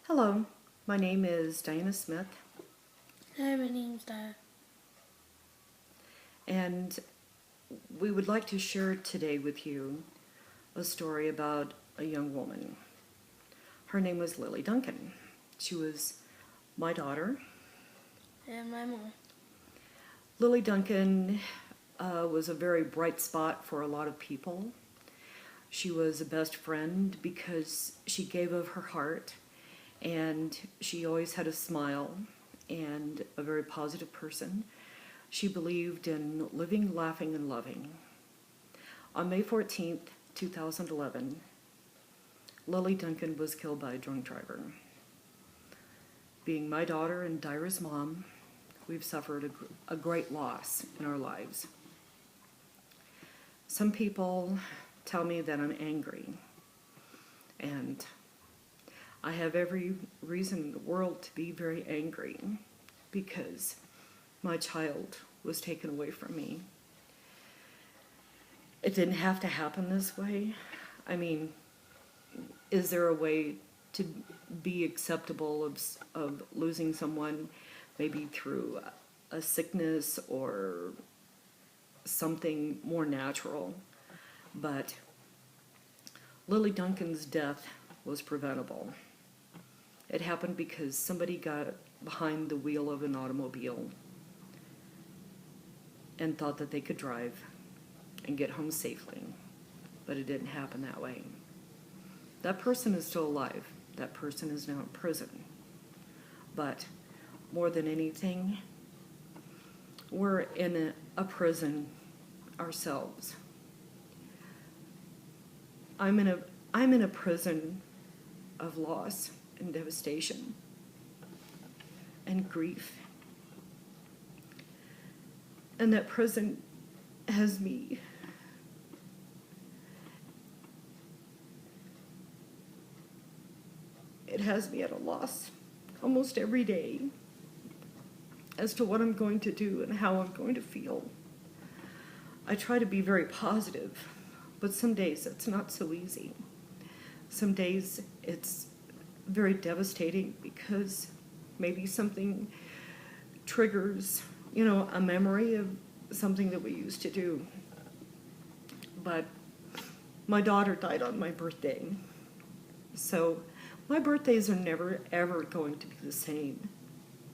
Hello, my name is Diana Smith, Hi, my name's Dyrah. and we would like to share today with you a story about a young woman. Her name was Lilly Duncan. She was my daughter. And my mom. Lilly Duncan was a very bright spot for a lot of people. She was a best friend because she gave of her heart, and she always had a smile and a very positive person. She believed in living, laughing, and loving. On May 14th, 2011, Lilly Duncan was killed by a drunk driver. Being my daughter and Dyrah's mom, we've suffered a great loss in our lives. Some people tell me that I'm angry, and I have every reason in the world to be very angry because my child was taken away from me. It didn't have to happen this way. I mean, is there a way to be acceptable of losing someone maybe through a sickness or something more natural? But Lilly Duncan's death was preventable. It happened because somebody got behind the wheel of an automobile and thought that they could drive and get home safely, but it didn't happen that way. That person is still alive. That person is now in prison. But more than anything, we're in a prison ourselves. I'm in a prison of loss and devastation and grief. And that prison has me. It has me at a loss almost every day as to what I'm going to do and how I'm going to feel. I try to be very positive, but some days it's not so easy. Some days it's very devastating because maybe something triggers, a memory of something that we used to do. But my daughter died on my birthday. So my birthdays are never, ever going to be the same.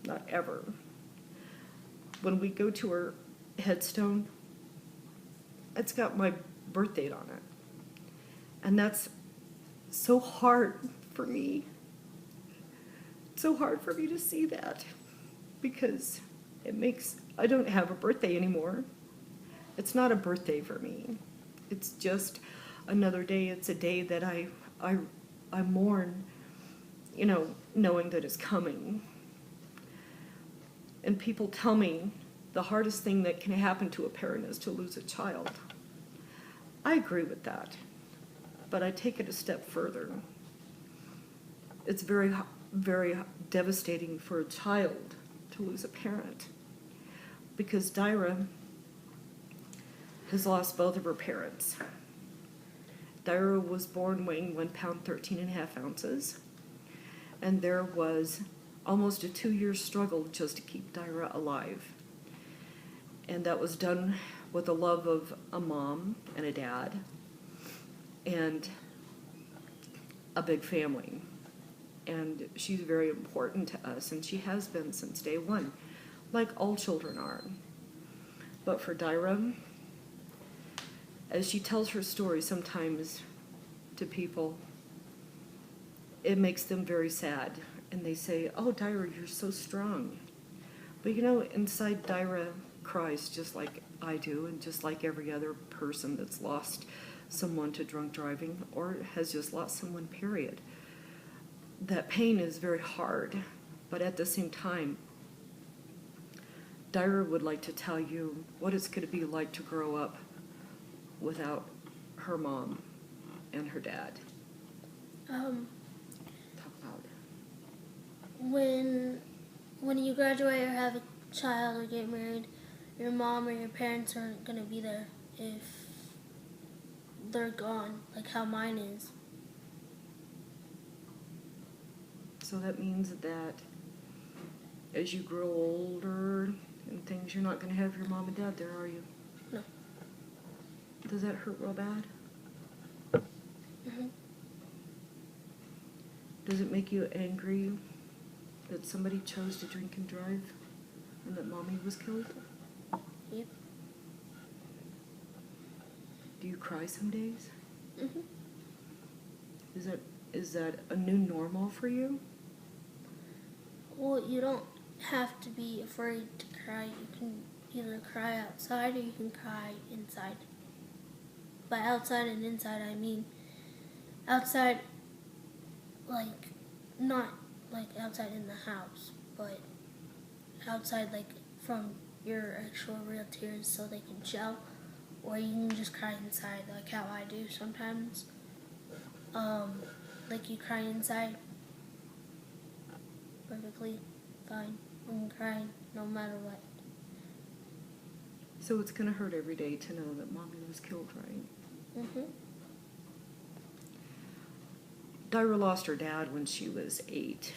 Not ever. When we go to her headstone, it's got my birth date on it. And that's so hard for me. It's so hard for me to see that because I don't have a birthday anymore. It's not a birthday for me. It's just another day. It's a day that I mourn, knowing that it's coming. And people tell me the hardest thing that can happen to a parent is to lose a child. I agree with that, but I take it a step further. It's very, very devastating for a child to lose a parent because Dyrah has lost both of her parents. Dyrah was born weighing 1 pound 13 and a half ounces, and there was almost a 2-year struggle just to keep Dyrah alive. And that was done with the love of a mom and a dad and a big family. And she's very important to us, and she has been since day one, like all children are. But for Dyrah, as she tells her story sometimes to people, it makes them very sad. And they say, "Oh, Dyrah, you're so strong." But inside Dyrah cries just like I do, and just like every other person that's lost someone to drunk driving or has just lost someone, period. That pain is very hard, but at the same time, Dyrah would like to tell you what it's going to be like to grow up without her mom and her dad. Talk about it. When you graduate or have a child or get married, your mom or your parents aren't gonna be there if they're gone, like how mine is. So that means that as you grow older and things, you're not going to have your mom and dad there, are you? No. Does that hurt real bad? Mm-hmm. Does it make you angry that somebody chose to drink and drive and that mommy was killed? Yep. Do you cry some days? Mm-hmm. Is that a new normal for you? Well, you don't have to be afraid to cry. You can either cry outside or you can cry inside. By outside and inside, I mean outside, like, not like outside in the house, but outside, like, from your actual real tears so they can show. Or you can just cry inside, like how I do sometimes. Like you cry inside, perfectly fine. You can cry no matter what. So it's going to hurt every day to know that mommy was killed, right? Mm-hmm. Dyrah lost her dad when she was 8.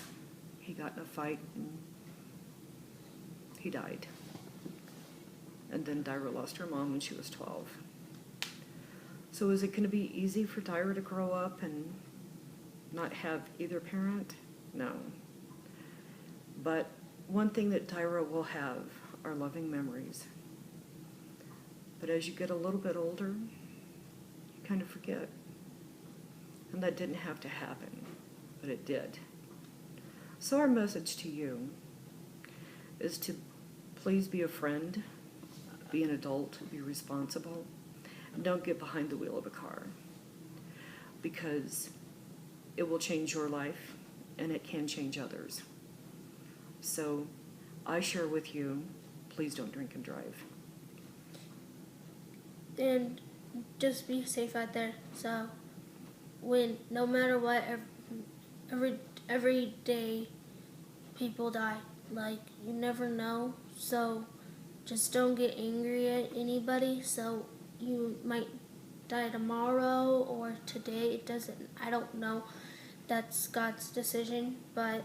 He got in a fight and he died. And then Dyrah lost her mom when she was 12. So is it going to be easy for Dyrah to grow up and not have either parent? No. But one thing that Dyrah will have are loving memories. But as you get a little bit older, you kind of forget. And that didn't have to happen, but it did. So our message to you is to please be a friend, be an adult, be responsible, and don't get behind the wheel of a car, because it will change your life and it can change others. So I share with you, please don't drink and drive. And just be safe out there. So no matter what, every day people die. Like, you never know. So just don't get angry at anybody. So you might die tomorrow or today. I don't know. That's God's decision. But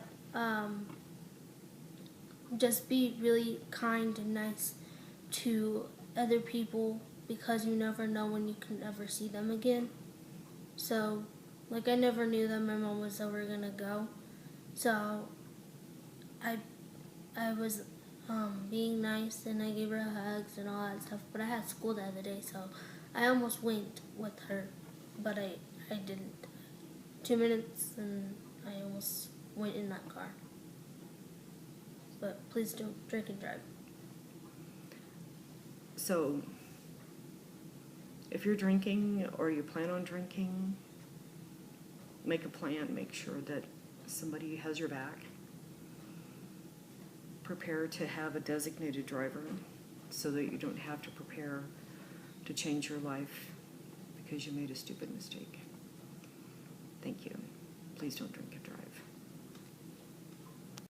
just be really kind and nice to other people, because you never know when you can ever see them again. So, like, I never knew that my mom was ever gonna go. So I was being nice, and I gave her hugs and all that stuff. But I had school the other day, so I almost went with her, but I didn't. 2 minutes, and I almost went in that car. But please don't drink and drive. So if you're drinking or you plan on drinking, make a plan, make sure that somebody has your back. Prepare to have a designated driver so that you don't have to prepare to change your life because you made a stupid mistake. Thank you. Please don't drink and drive.